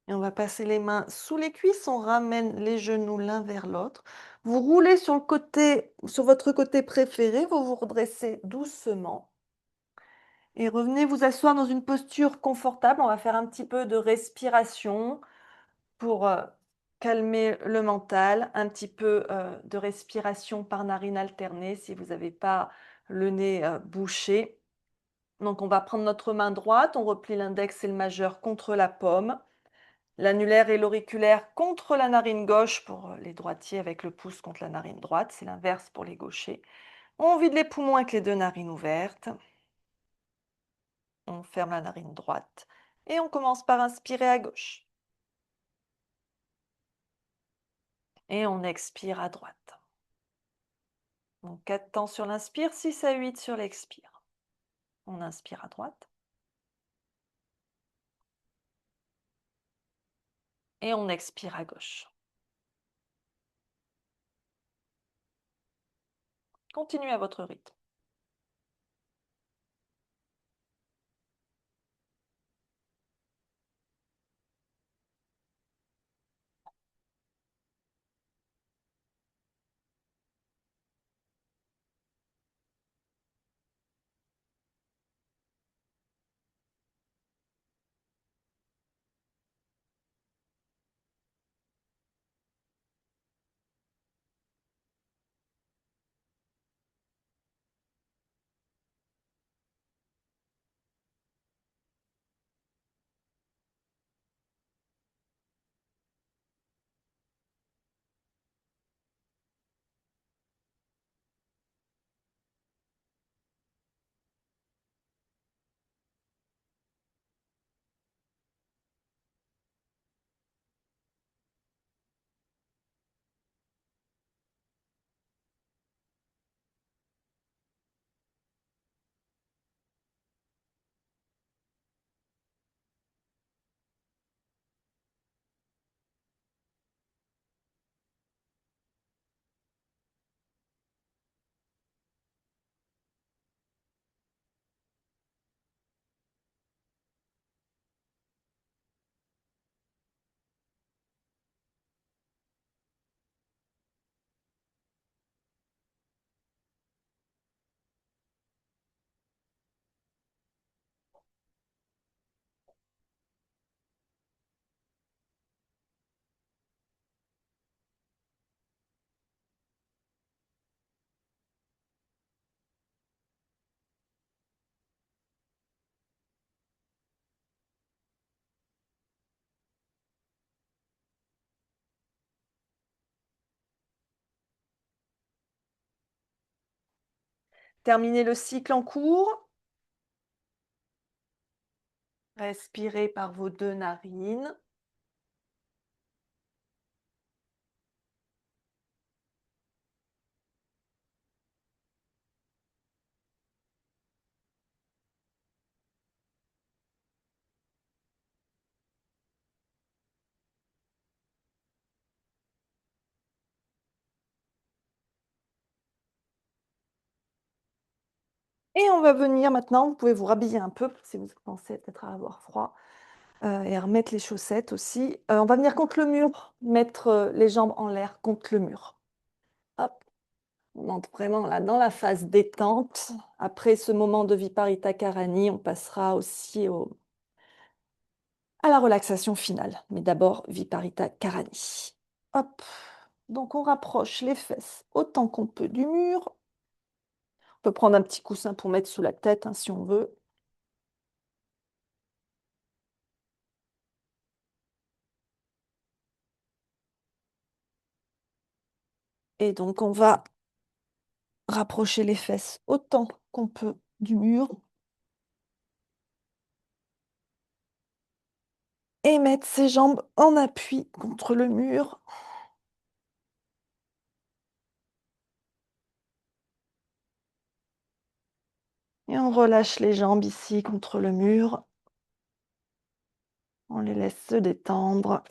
A: Et on va passer les mains sous les cuisses, on ramène les genoux l'un vers l'autre. Vous roulez sur le côté, sur votre côté préféré, vous vous redressez doucement et revenez vous asseoir dans une posture confortable. On va faire un petit peu de respiration pour calmer le mental, un petit peu de respiration par narine alternée si vous n'avez pas le nez bouché. Donc on va prendre notre main droite, on replie l'index et le majeur contre la paume. L'annulaire et l'auriculaire contre la narine gauche pour les droitiers avec le pouce contre la narine droite. C'est l'inverse pour les gauchers. On vide les poumons avec les deux narines ouvertes. On ferme la narine droite. Et on commence par inspirer à gauche. Et on expire à droite. Donc 4 temps sur l'inspire, 6 à 8 sur l'expire. On inspire à droite. Et on expire à gauche. Continuez à votre rythme. Terminez le cycle en cours. Respirez par vos deux narines. Et on va venir maintenant, vous pouvez vous rhabiller un peu si vous pensez peut-être à avoir froid et à remettre les chaussettes aussi. On va venir contre le mur, mettre les jambes en l'air contre le mur. Hop, on entre vraiment là dans la phase détente. Après ce moment de Viparita Karani, on passera aussi à la relaxation finale. Mais d'abord, Viparita Karani. Hop, donc on rapproche les fesses autant qu'on peut du mur. On peut prendre un petit coussin pour mettre sous la tête hein, si on veut. Et donc, on va rapprocher les fesses autant qu'on peut du mur et mettre ses jambes en appui contre le mur. Et on relâche les jambes ici contre le mur. On les laisse se détendre.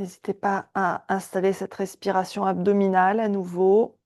A: N'hésitez pas à installer cette respiration abdominale à nouveau.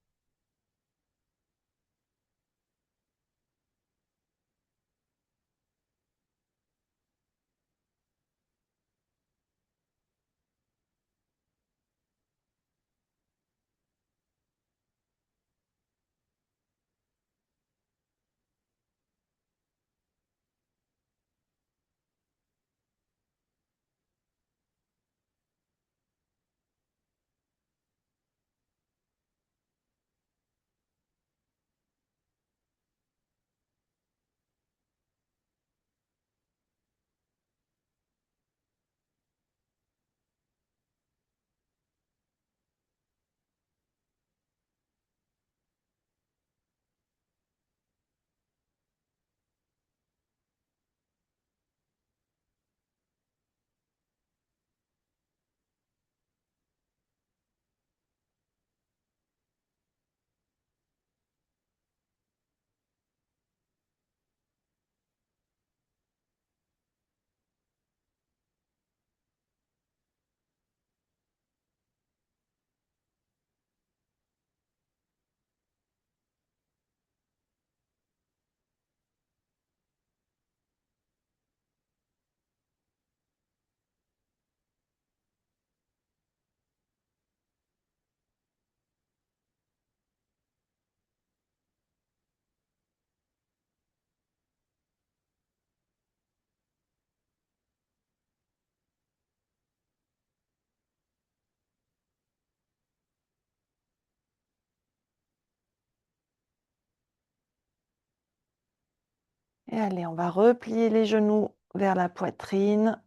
A: Et allez, on va replier les genoux vers la poitrine.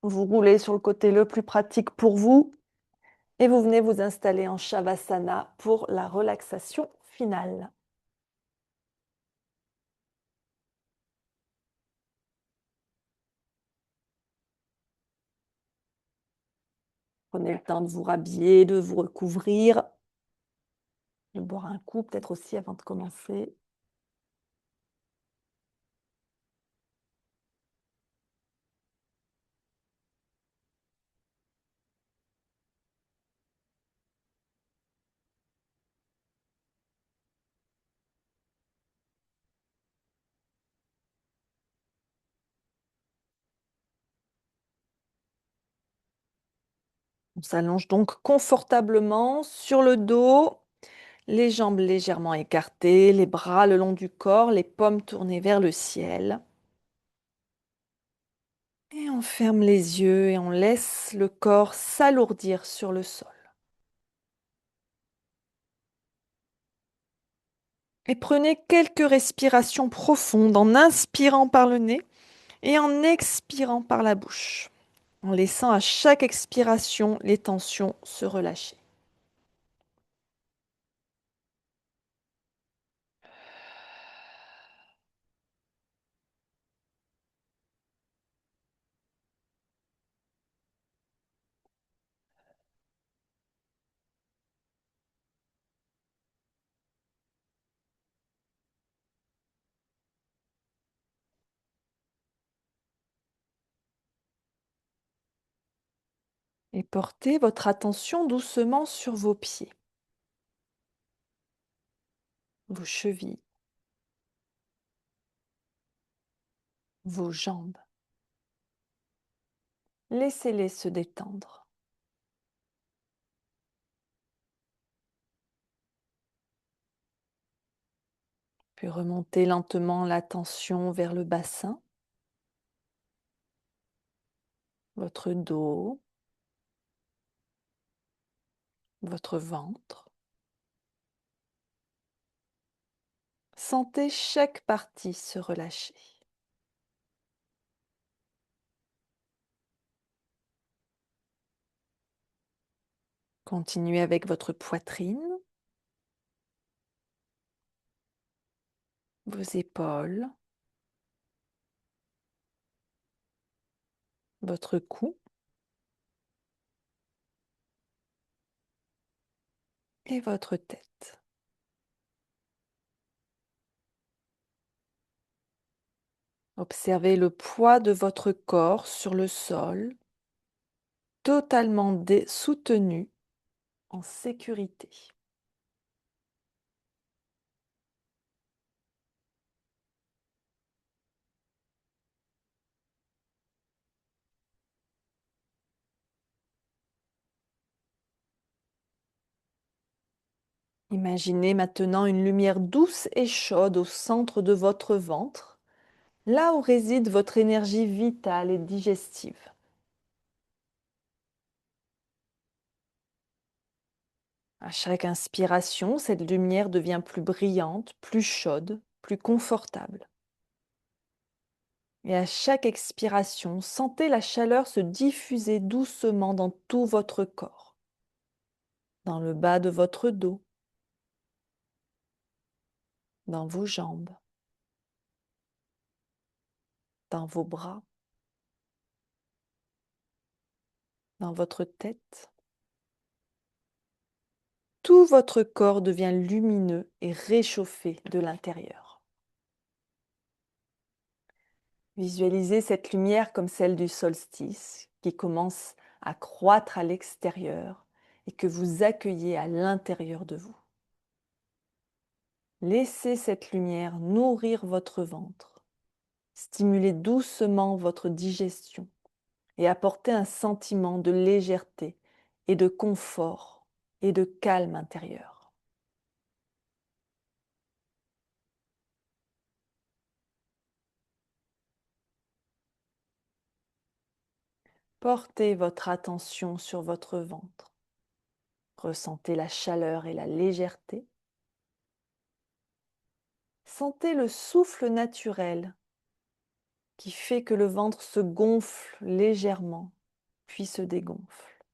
A: Vous roulez sur le côté le plus pratique pour vous et vous venez vous installer en Shavasana pour la relaxation finale. Prenez le temps de vous rhabiller, de vous recouvrir, de boire un coup peut-être aussi avant de commencer. On s'allonge donc confortablement sur le dos, les jambes légèrement écartées, les bras le long du corps, les paumes tournées vers le ciel. Et on ferme les yeux et on laisse le corps s'alourdir sur le sol. Et prenez quelques respirations profondes en inspirant par le nez et en expirant par la bouche, en laissant à chaque expiration les tensions se relâcher. Et portez votre attention doucement sur vos pieds, vos chevilles, vos jambes. Laissez-les se détendre. Puis remontez lentement l'attention vers le bassin, votre dos, votre ventre. Sentez chaque partie se relâcher. Continuez avec votre poitrine, vos épaules, votre cou et votre tête. Observez le poids de votre corps sur le sol totalement soutenu, en sécurité. Imaginez maintenant une lumière douce et chaude au centre de votre ventre, là où réside votre énergie vitale et digestive. À chaque inspiration, cette lumière devient plus brillante, plus chaude, plus confortable. Et à chaque expiration, sentez la chaleur se diffuser doucement dans tout votre corps, dans le bas de votre dos, dans vos jambes, dans vos bras, dans votre tête. Tout votre corps devient lumineux et réchauffé de l'intérieur. Visualisez cette lumière comme celle du solstice qui commence à croître à l'extérieur et que vous accueillez à l'intérieur de vous. Laissez cette lumière nourrir votre ventre, stimuler doucement votre digestion et apporter un sentiment de légèreté et de confort et de calme intérieur. Portez votre attention sur votre ventre. Ressentez la chaleur et la légèreté. Sentez le souffle naturel qui fait que le ventre se gonfle légèrement, puis se dégonfle.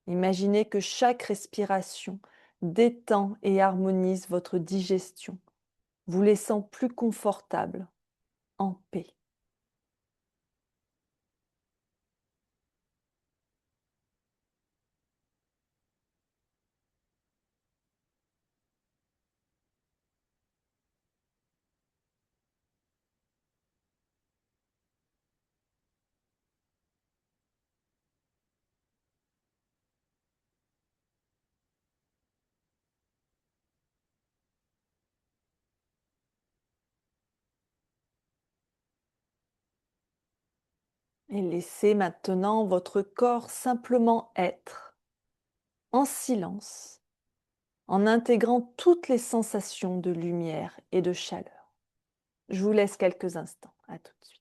A: Imaginez que chaque respiration détend et harmonise votre digestion, vous laissant plus confortable, en paix. Et laissez maintenant votre corps simplement être, en silence, en intégrant toutes les sensations de lumière et de chaleur. Je vous laisse quelques instants. À tout de suite.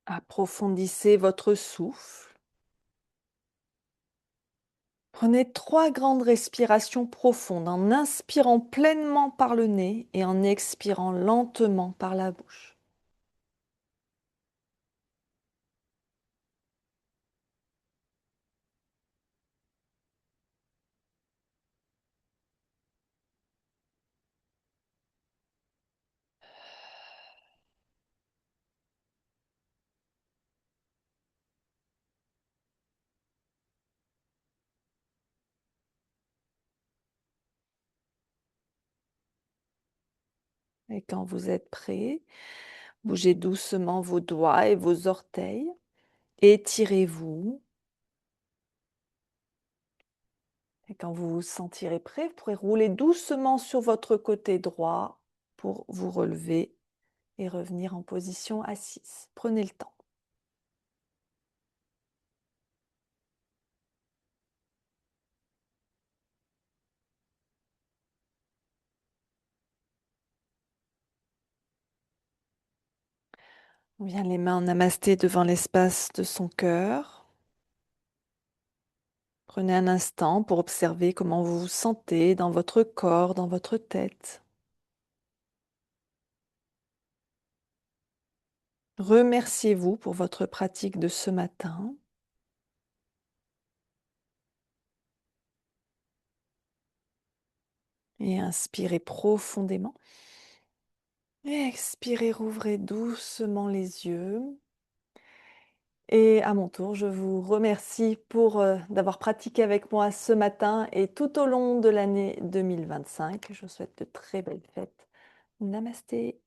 A: Approfondissez votre souffle. Prenez 3 grandes respirations profondes en inspirant pleinement par le nez et en expirant lentement par la bouche. Et quand vous êtes prêt, bougez doucement vos doigts et vos orteils. Étirez-vous. Et quand vous vous sentirez prêt, vous pourrez rouler doucement sur votre côté droit pour vous relever et revenir en position assise. Prenez le temps. On vient les mains en namasté devant l'espace de son cœur. Prenez un instant pour observer comment vous vous sentez dans votre corps, dans votre tête. Remerciez-vous pour votre pratique de ce matin. Et inspirez profondément. Expirez, rouvrez doucement les yeux. Et à mon tour, je vous remercie pour d'avoir pratiqué avec moi ce matin et tout au long de l'année 2025. Je vous souhaite de très belles fêtes. Namasté.